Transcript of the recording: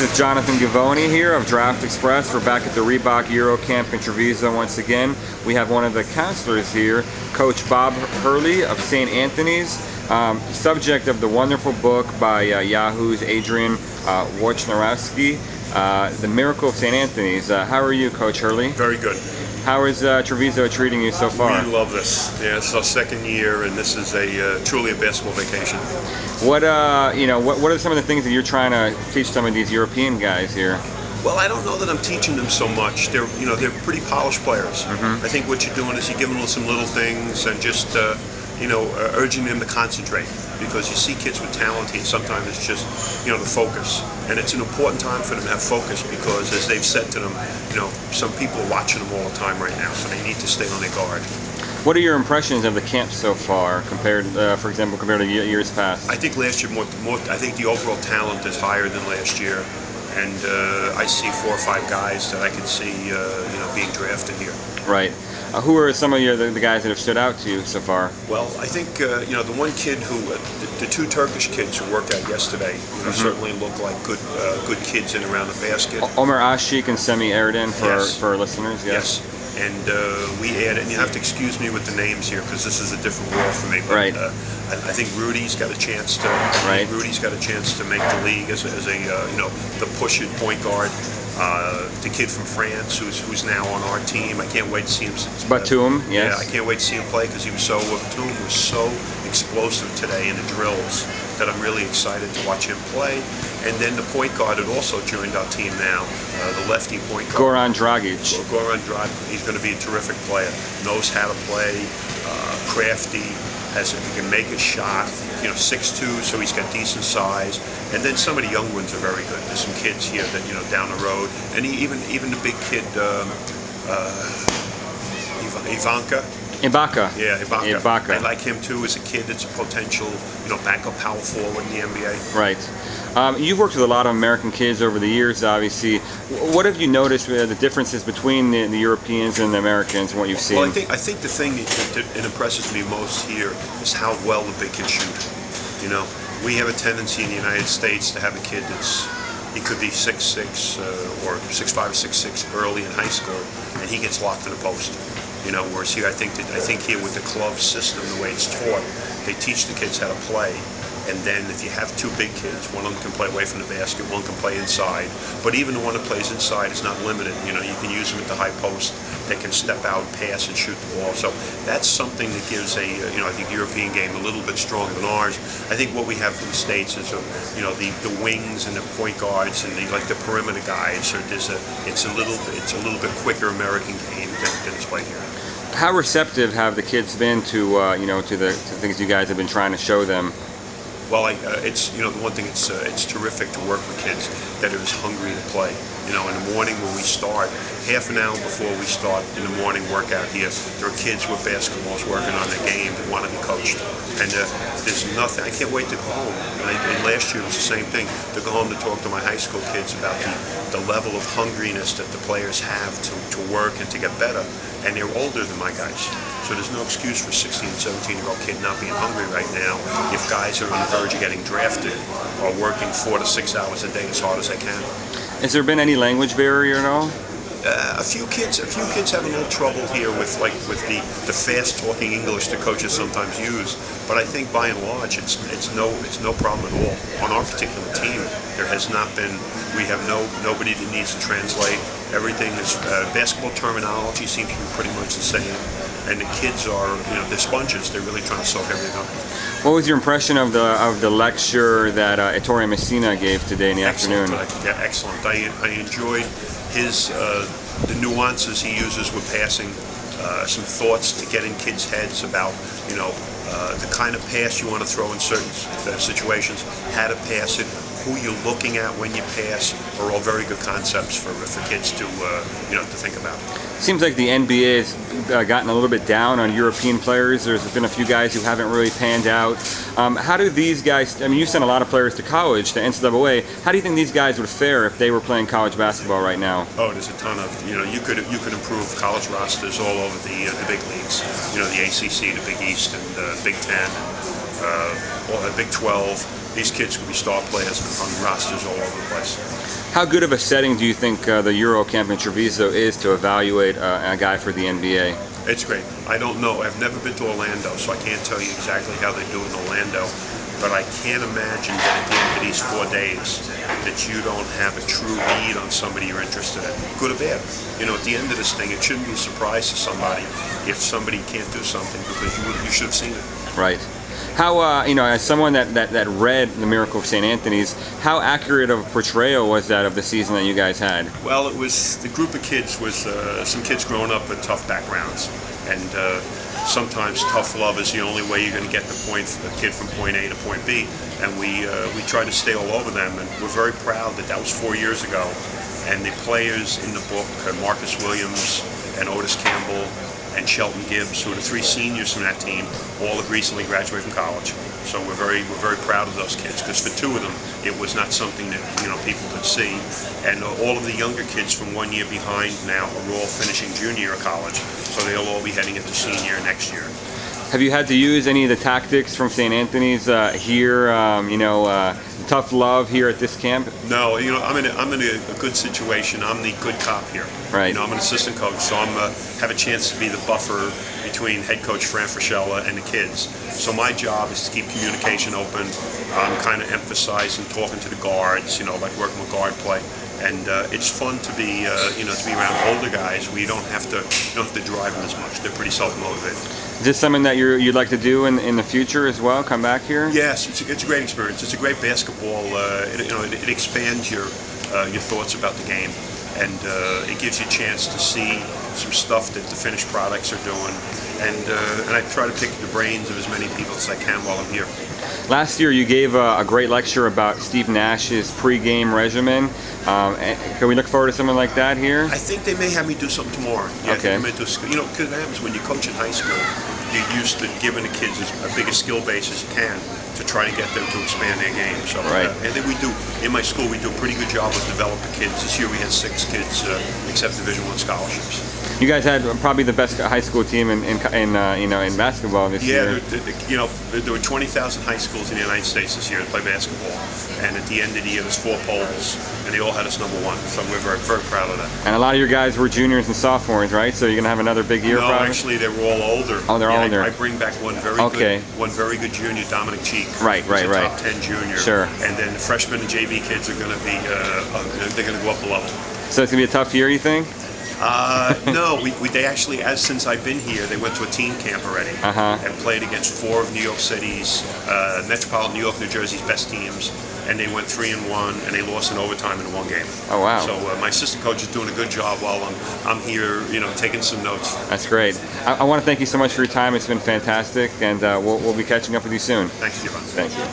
This is Jonathan Gavoni here of Draft Express. We're back at the Reebok Eurocamp in Treviso once again. We have one of the counselors here, Coach Bob Hurley of St. Anthony's, subject of the wonderful book by Yahoo's Adrian Wojnarowski, The Miracle of St. Anthony's. How are you, Coach Hurley? Very good. How is Treviso treating you so far? We love this. Yeah, it's our second year, and this is truly a basketball vacation. What what are some of the things that you're trying to teach some of these European guys here? Well, I don't know that I'm teaching them so much. They're pretty polished players. Mm-hmm. I think what you're doing is you're giving them some little things and just urging them to concentrate, because you see kids with talent here. Sometimes it's just the focus, and it's an important time for them to have focus, because as they've said to them, some people are watching them all the time right now, so they need to stay on their guard. What are your impressions of the camp so far, compared, for example, compared to years past? I think last year, I think the overall talent is higher than last year, and I see 4 or 5 guys that I can see, being drafted here. Right. Who are some of the guys that have stood out to you so far? Well, I think the one kid who, the 2 Turkish kids who worked out yesterday, certainly look like good kids in around the basket. Omer Ashik and Semi Erden Yes. for listeners. Yes. And we added, and you have to excuse me with the names here, because this is a different world for me. But, Right. I think Rudy's got a chance to. Right. Rudy's got a chance to make the league as a the push it point guard. The kid from France who's now on our team. I can't wait to see him. Batum, yes. Yeah, I can't wait to see him play, because Batum was so explosive today in the drills that I'm really excited to watch him play. And then the point guard had also joined our team now, the lefty point guard. Goran Dragic. Goran Dragic, he's going to be a terrific player. Knows how to play, crafty, he can make a shot. 6'2", so he's got decent size. And then some of the young ones are very good. There's some kids here that down the road, and even the big kid Ibaka. Yeah, Ibaka. I like him too as a kid. That's a potential, backup power forward in the NBA. Right. You've worked with a lot of American kids over the years, obviously. What have you noticed the differences between the Europeans and the Americans and what you've seen? Well, I think the thing that impresses me most here is how well the big kids shoot. We have a tendency in the United States to have a kid he could be 6'6", or 6'5", or 6'6" early in high school, and he gets locked in a post. Whereas here, I think here with the club system, the way it's taught, they teach the kids how to play. And then if you have 2 big kids, one of them can play away from the basket, one can play inside. But even the one that plays inside is not limited. You can use them at the high post. They can step out, pass, and shoot the ball. So that's something that gives I think the European game a little bit stronger than ours. I think what we have from the States is, the wings and the point guards and the perimeter guys. So it's a little bit quicker American game than it's played here. How receptive have the kids been to to the things you guys have been trying to show them? Well, it's the one thing. It's terrific to work with kids that are just hungry to play. In the morning when we start, half an hour before we start in the morning workout here, there are kids with basketballs working on their game that want to be coached. And there's nothing. I can't wait to go home. And last year was the same thing. To go home to talk to my high school kids about the level of hungriness that the players have to work and to get better. And they're older than my guys. So there's no excuse for a 16 and 17-year-old kid not being hungry right now if guys are on the verge of getting drafted are working 4 to 6 hours a day as hard as they can. Has there been any language barrier at all? A few kids have a little trouble here with the fast talking English that coaches sometimes use, but I think by and large it's no problem at all. On our particular team, there has not been. We have nobody that needs to translate. Everything is basketball terminology seems to be pretty much the same, and the kids are they're sponges. They're really trying to soak everything up. What was your impression of the lecture that Ettore Messina gave today in the afternoon? Yeah, excellent. I enjoyed the nuances he uses with passing, some thoughts to get in kids' heads about the kind of pass you want to throw in certain situations, how to pass it, who you're looking at when you pass, are all very good concepts for kids to think about. Seems like the NBA has gotten a little bit down on European players. There's been a few guys who haven't really panned out. How do these guys, I mean, you sent a lot of players to college, to NCAA. How do you think these guys would fare if they were playing college basketball right now? Oh, there's a ton of, you could improve college rosters all over the big leagues. The ACC, the Big East, and Big Ten, or the Big 12. These kids could be star players on rosters all over the place. How good of a setting do you think the Eurocamp in Treviso is to evaluate a guy for the NBA? It's great. I don't know. I've never been to Orlando, so I can't tell you exactly how they do in Orlando. But I can't imagine that at the end of these 4 days that you don't have a true read on somebody you're interested in, good or bad. You know, at the end of this thing, it shouldn't be a surprise to somebody if somebody can't do something, because you should have seen it. Right. How, you know, as someone that read The Miracle of St. Anthony's, how accurate of a portrayal was that of the season that you guys had? Well, it was, the group of kids was some kids growing up with tough backgrounds, and sometimes tough love is the only way you're going to get a kid from point A to point B, and we try to stay all over them, and we're very proud that was 4 years ago, and the players in the book, Marcus Williams and Otis Campbell and Shelton Gibbs, who are the 3 seniors from that team, all have recently graduated from college. So we're very proud of those kids, because for 2 of them, it was not something that people could see. And all of the younger kids from 1 year behind now are all finishing junior year of college, so they'll all be heading into senior next year. Have you had to use any of the tactics from St. Anthony's here? Tough love here at this camp? No, I'm in a good situation. I'm the good cop here. Right. I'm an assistant coach, so I'm have a chance to be the buffer between head coach Fran Fraschella and the kids. So my job is to keep communication open. I'm kind of emphasizing talking to the guards, like working with guard play. And it's fun to be, to be around older guys where you don't have to drive them as much. They're pretty self-motivated. Is this something that you'd like to do in the future as well? Come back here? Yes, it's a great experience. It's a great basketball. It expands your thoughts about the game, and it gives you a chance to see some stuff that the finished products are doing. And I try to pick the brains of as many people as I can while I'm here. Last year you gave a great lecture about Steve Nash's pre-game regimen. Can we look forward to something like that here? I think they may have me do something tomorrow. Yeah, okay. Because it happens when you coach in high school, you're used to giving the kids as big a skill base as you can to try to get them to expand their game. So, right. And then in my school, we do a pretty good job of developing kids. This year we had 6 kids accept Division I scholarships. You guys had probably the best high school team in basketball this year. Yeah, there were 20,000 high schools in the United States this year that play basketball, and at the end of the year there's 4 polls, and they all had us #1. So we're very proud of that. And a lot of your guys were juniors and sophomores, right? So you're gonna have another big year. No, probably? Actually, they were all older. Oh, they're older. I bring back one very good junior, Dominic Cheek. Right. Top 10 junior. Sure. And then the freshmen and JV kids are going to be they're going to go up a level. So it's gonna be a tough year, you think? No, they actually, since I've been here, they went to a team camp already and played against 4 of New York City's, metropolitan New York, New Jersey's best teams, and they went 3-1, and they lost in overtime in 1 game. Oh wow! So my assistant coach is doing a good job while I'm here, taking some notes. That's great. I want to thank you so much for your time. It's been fantastic, and we'll be catching up with you soon. Thank you, Giovanni. Thank you.